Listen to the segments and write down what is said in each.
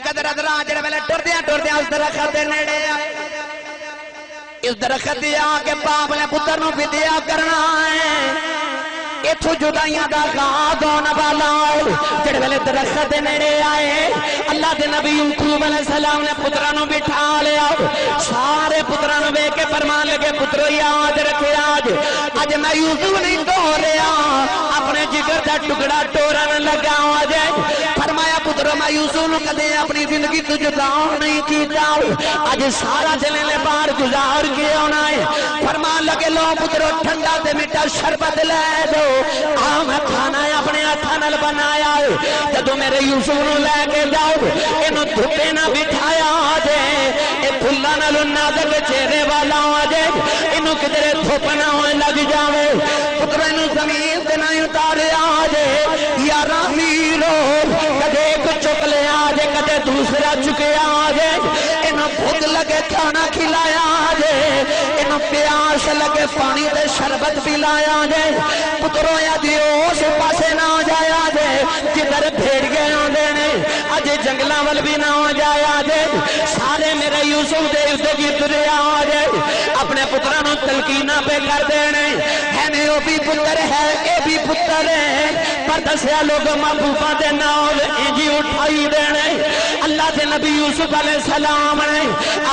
قدر ادرا جڑے ویلے ٹردیاں ٹردیاں اس درخت دے نیڑے آئے، اس درخت دے آ کے باپ نے پتر نو فدیہ کرنا ہے، اتھو جدائیاں دا آغاز ہونا والا جڑے ویلے درخت دے نیڑے آئے، اللہ دے نبی یعقوب علیہ السلام نے پتراں نو بٹھا لیا، سارے پتراں نو ویکھ کے فرمان لگے پترو یاد رکھے آج میں یوسف نہیں ٹوریا اپنے جگر دا ٹکڑا ٹورن لگا آجے، فرمایا پترو میں یوسف نو کدے اپنی زندگی تو جدا نہیں کیتا، آج سارا جلیلے بار گزار کے ہونا ہے، فرمان لگے لو پترو ٹھنڈا تے میٹھا شربت لے دو، میں کھانا ہے اپنے ہاتھاں بنایا ہے، جدو میرے یوسف نو لے کے جاؤ انہوں دھوپے نہ بٹھایا آجے، اے پھلا نہ نازک چہرے والا آجے، انہوں کدرے دھوپ نہ ہوئے لگ جاوے، پتر انہوں زمین سے نہ اتارے آجے، یا رامیرو کدے ایک چک لے آجے کدے دوسرا چکے آجے، انہوں بھوک لگے کھانا کھلایا آجے، انہوں پیاس لگے پانی دے شربت پلایا آجے، پتروں یا دیو سے پاسے نہ ہو جائے آجے، جدر بھیڑ گئے ہوں دینے آجے جنگلہ وال بھی نہ ہو جائے آجے، سارے میرے یوسف دے اس دے گرے آجے، اپنے پترانوں تلقینہ پہ کر دینے ہے میں وہ بھی پتر ہے اے بھی پتر ہے، پر دسیا لوگ محبوبہ دے ناول انجی اٹھائی دینے، اللہ دے نبی یوسف علیہ السلام نے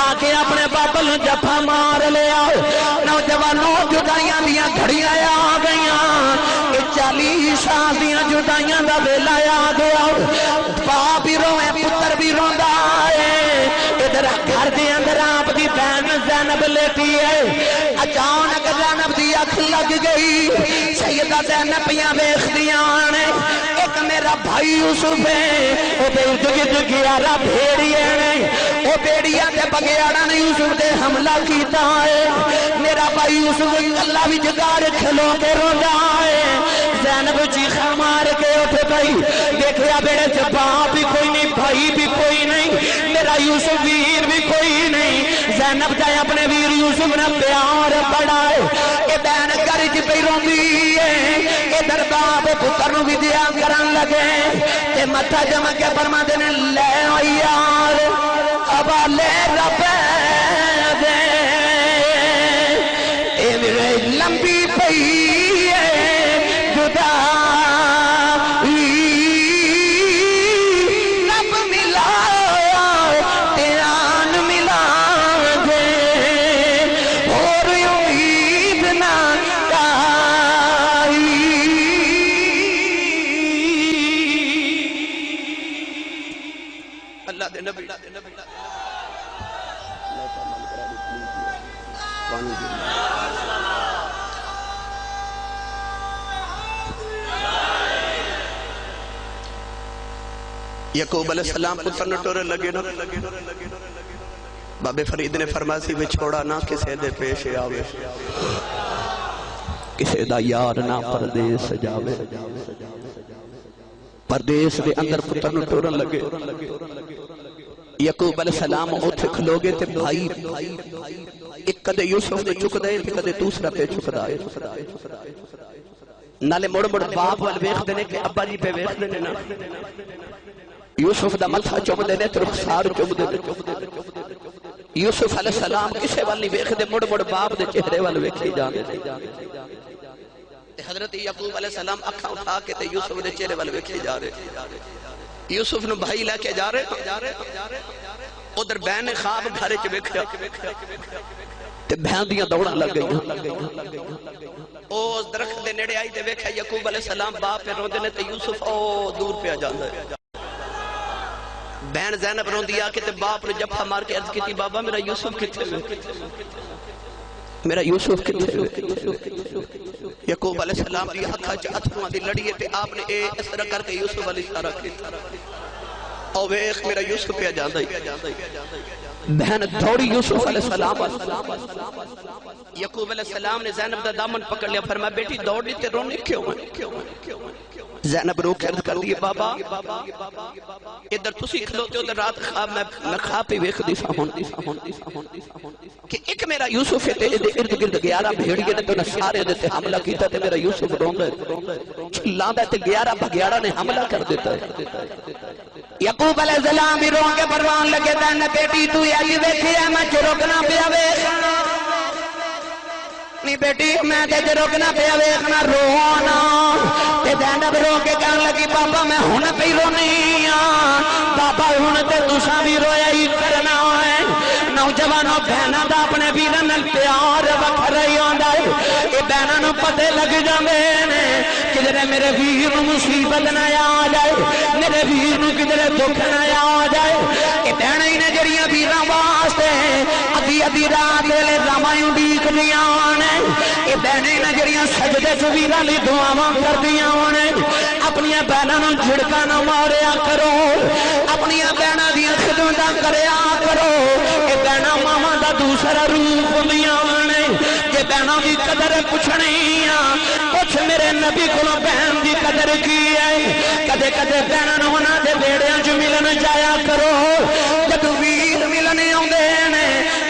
آکے اپنے باپل جفا مار لیا، نوجوانوں جدائیاں دیا گھڑیاں آ گئیاں، 40 سال دیا جدائیاں دا بیلا یاد ہوا، باپ بھی روئے پتر بھی روندہ ہے، ادھر گھر دے اندر آپ دی بہن زینب لیتی ہے، اچانک زینب دی اکھ لگ گئی، سیدہ زینب پیاں بیخ دیا آنے، ایک میرا بھائی یوسف ہے، او بے ارد گیارہ بھیڑیے نے، او بیڑیاں دے بگیارہ نے یوسف دے حملہ کیتا ہے، میرا بھائی یوسف اللہ بھی جگار کھلو کے روندہ ہے، زینب چیخا مار کے اٹھ گئی، دیکھیا بیڑے سے باپ بھی کوئی نہیں بھائی بھی کوئی نہیں، میرا یوسف ویر بھی کوئی نہیں، زینب جائے اپنے ویر یوسف نے پیار بڑھائے، اے بین کرج پہ روندی ہے، ادھر باپ پتر نو بھی دیا کرن لگے، تے متھا جمع کے فرما دینے لے آیار ابا لے رب دے، اے میرے لمبی پئی ہے جدا رب ملا تیران ملا دے اور امید نہ کائی، اللہ دے نبی یعقوب علیہ السلام پتر نٹورے لگے نا، بابے فرید نے فرماسی بھی چھوڑا نہ کسے دے پیش آوے، کسے دا یار نہ پردیس جاوے، پردیس دے اندر پتر نٹورے لگے، یعقوب علیہ السلام اوتھے کھلوگے تے بھائی ایک کدے یوسف نے چک دے تے کدے دوسرا پہ چک دائے، نالے مڑ مڑ باپ وال ویخ دینے کہ ابا جی پہ ویخ دینے نا، یوسف دا ملتھا چوم دینے تو رخسار چوم دینے، یوسف علیہ السلام کسے والی ویخ دے مڑ مڑ باپ دے چہرے وال ویکھی جانے حضرت یعقوب علیہ السلام اکھا اٹھا کے تے یوسف دے چہرے وال ویکھی جا رہے، یوسف نو بھائی لے کے جا رہے، ادھر بہن خواب گھرے چ ویکھیا تے بہن دیاں دوڑاں لگ گئیں، او درخت دے نیڑے آئی تے ویکھیا یعقوب علیہ السلام باپ پہ روندے نے تے یوسف او دور پہ آ جاندا ہے، بہن زینب روندی آ کے تے باپ نے جفا مار کے عرض کیتی بابا میرا یوسف کتھے ہوئے، میرا یوسف کتھے ہوئے، یعقوب علیہ السلام دی ہتھا چ اتھرواں دی لڑی تے آپ نے اے اس طرح کر کے یوسف علیہ اشارہ کیتا، او ویکھ میرا یوسف پہ جاندا ہے، بہن دوڑی یوسف علیہ السلام، یعقوب علیہ السلام نے زینب دا دامن پکڑ لیا، فرمایا بیٹی دوڑی تے رونے کیوں ہیں، زینب رو کے عرض کر دیئے بابا ادھر تسی کھلوتے ادھر رات خواب میں خواب پہ ویکھ دیسا ہون کہ ایک میرا یوسف ہے ارد گرد 11 بھیڑیے نے تو نہ سارے دیتے حملہ کیتا تے میرا یوسف روندہ ہے چلاندہ تے 11 بھگیارہ نے حملہ کر دیتا ہے یعقوب علیہ السلام بھی رو کے پروان لگے دین بیٹی تو یہ دیکھی ہے میں چرکنا پیا ویکھنا نہیں بیٹی میں تے چرکنا پیا ویکھنا رونا تے زینب رو کے کہن لگی بابا میں ہن پئی رونی ہاں بابا ہن تے تساں بھی رویا ہی کرنا ہے نوجوانوں بہناں دا اپنے ویراں نال پیار وکھرا ہی ہوندا ہے اے بہناں نوں پتے لگ جاندے نے کدھر میرے ویر نوں مصیبت نہ آ جائے میرے ویر نوں کدھر دکھ نہ آ جائے اے بہناں ہی نے جڑیاں ویراں واسطے ادھی ادھی رات ویلے راماں اڈیکدیاں نے اے بہناں ہی نے جڑیاں سجدے چ ویراں لئی دعاواں کردیاں نے اپنی بہناں نوں جھڑکا نہ ماریا کرو اپنی بہناں دی خدمتاں کریا کرو اے بہناں ماواں دا دوسرا روپ ہوندیاں نے جے بہناں دی قدر پوچھنی آ پوچھ میرے نبی کولوں بہن دی قدر کی ہے کدے کدے بہناں نوں انہاں دے بیڑیاں چ ملن جایا کرو جدوں ویر ملن آوندے نے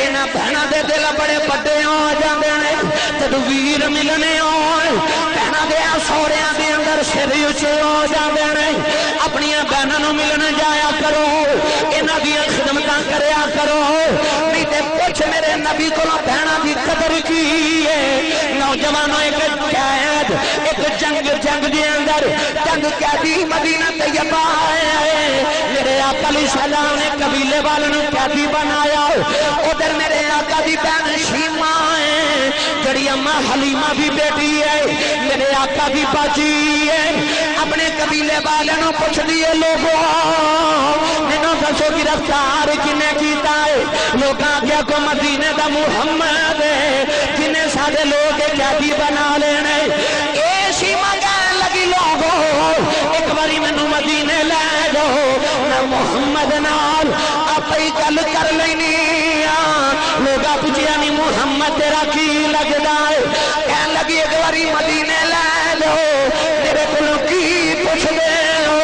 انہاں بہناں دے دل بڑے بڑے ہو جاندے نے جدوں ویر ملن آون بہناں دے سوہریاں دے اندر سر اونچے ہو جاندے نے اپنی بہناں نوں ملن جایا کرو انہاں دی خدمتاں کریا کرو نہیں تے پوچھ میرے نبی کولوں بہناں دی قدر کی ہے نوجوانوں ایک قید ایک جنگ دے اندر جنگ قیدی مدینہ طیبہ آئے میرے آقا علیہ السلام نے قبیلے والوں نے قیدی بنایا ادھر میرے آقا دی بہن شیمہ ہے جڑی اماں حلیمہ بھی بیٹی ہے میرے آقا دی باجی ہے اپنے قبیلے والوں نے پوچھ دیے لوگوں مینوں دسو گرفتار کنے کیتا ہے لوکاں کیا کو مدینے دا محمد ہے جنہیں سارے لوگ قیدی بنا لینے اے شیمہ کہنے لگی لوگوں ایک باری مینوں مدینے لے جاؤ میں محمد نال اپنی گل کر لینی لوگا پوچھیا نہیں محمد تیرا کی لگدا ہے کہنے لگی ایک باری مدینے لے جاؤ میرے کولوں کی پوچھ دے ہو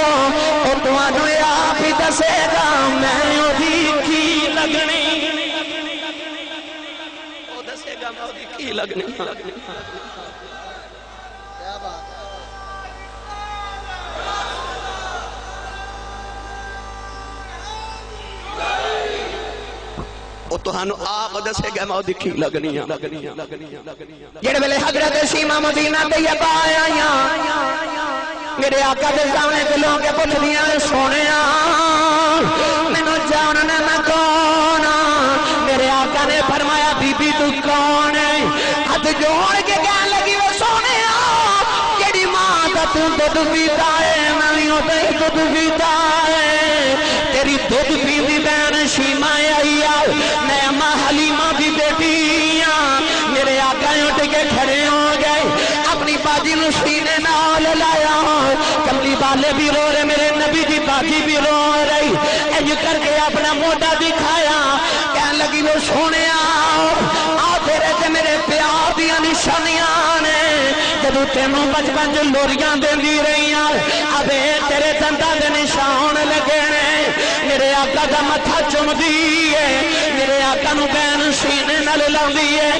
او تانوں آپ ہی دسے گا میں اودی کی لگنی او دسے گا میں اودی کی لگنی وہ تہانوں آپ دسے گا میں دکھی لگنی جڑے ویلے حضرت شیمہ مدینہ طیبہ آیا میرے آقا دے سامنے تے لوگ پوچھ دیاں سونیا مینوں جاننا میں کون میرے آقا نے فرمایا بی بی تو کون ہے ہاتھ جوڑ کے کہن لگی وہ سونیا جڑی ماں دا تو دودھ پیتا ہے میں بھی اوتے ہی دودھ پیتا ہے تیری دودھ پیندی بہن شیمہ آئی میں اماں حلیمہ بھی بیٹی میرے آقا اٹھ کے کھڑے ہو گئے اپنی باجی نو سینے نال لایا کملی والے بھی رو رہے میرے نبی دی باجی بھی رو رہی انج کر کے اپنا موڈا دکھایا کہنے لگی وہ سونے آ تیرے تے میرے پیار دیاں نشانیاں نے جدوں تینوں بچپن چ لوریاں دیندی رہیاں ابے تیرے دنداں دے نشان لگے نے میرے آقا دا متھا چومدی ہے میرے آقا نو بہن سینے نال لاندی ہے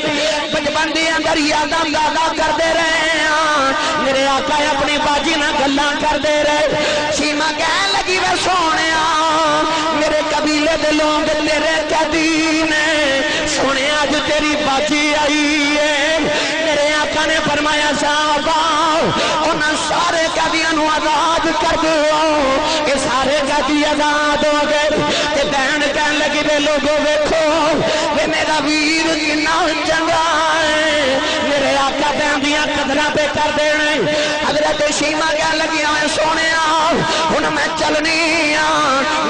بچپن دے اندر یاداں تازہ کردے رہے میرے آقا اپنی باجی نال گلاں کردے رہے شیمہ کہن لگی وے سونیا میرے قبیلے دے لوگ تیرے قیدی نے سونے اج تیری باجی آئی ہے میرے آقا نے فرمایا صحابہ انہاں سارے قیدیاں نو آزاد کر دو یہ سارے قیدی آزاد ہو گئے تے بہن کہن لگی وے لوگوں ویکھو وے میرا ویر کنا چنگا ہے میرے آقا بہن دیاں قدراں پہ کر دینے حضرت شیمہ کہن لگی میں سونیا ہن میں چلنی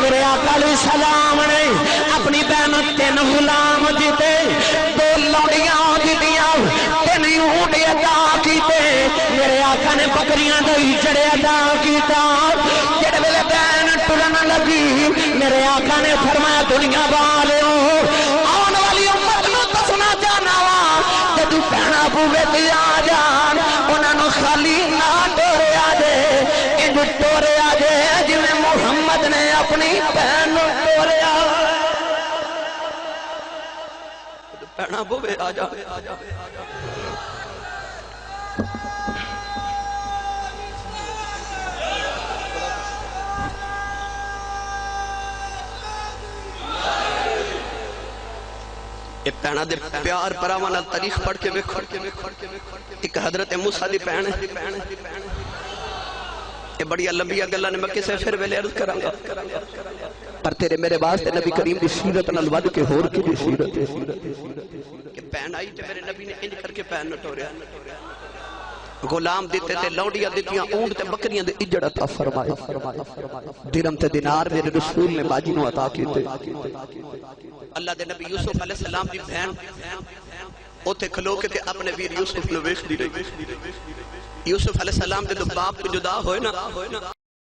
میرے آقا علیہ السلام نے اپنی بہن 3 غلام دیتے 2 لوڑیاں دیتیاں 3 اونٹ عطا کیتے میرے آقا نے بکریاں دہی چڑے عطا کیتا جڑے ویلے بہن ٹرن لگی میرے آقا نے فرمایا دنیا والو آن والی امت نو دسنا چاہنا وا جدوں بہنا بوے تے آ جان انہاں نو خالی نہ ٹوریا جے انج ٹوریا جے جویں محمد نے اپنی بہن نو ٹوریا بہنا بوے آ جا یہ پہنا دے پیار پراوانا تاریخ پڑھ کے ویکھو ایک حضرت موسیٰ دی پہن ہے یہ بڑی لمبی گلاں نے میں کسے پھر ویلے عرض کراں گا پر تیرے میرے واسطے نبی کریم دی سیرت نال ود کے ہور کی دی سیرت ہے کہ پہن آئی تے میرے نبی نے انج کر کے پہن نٹوریا غلام دیتے تے لوڈیاں دیتیاں اونٹ تے بکریاں دے اجڑ عطا فرمائے درہم تے دینار میرے رسول نے باجی نو عطا کیتے اللہ دے نبی یوسف علیہ السلام دی بہن اوتھے کھلو کے تے اپنے ویر یوسف نو ویکھدی رہی یوسف علیہ السلام دے تو باپ کو جدا ہوئے نا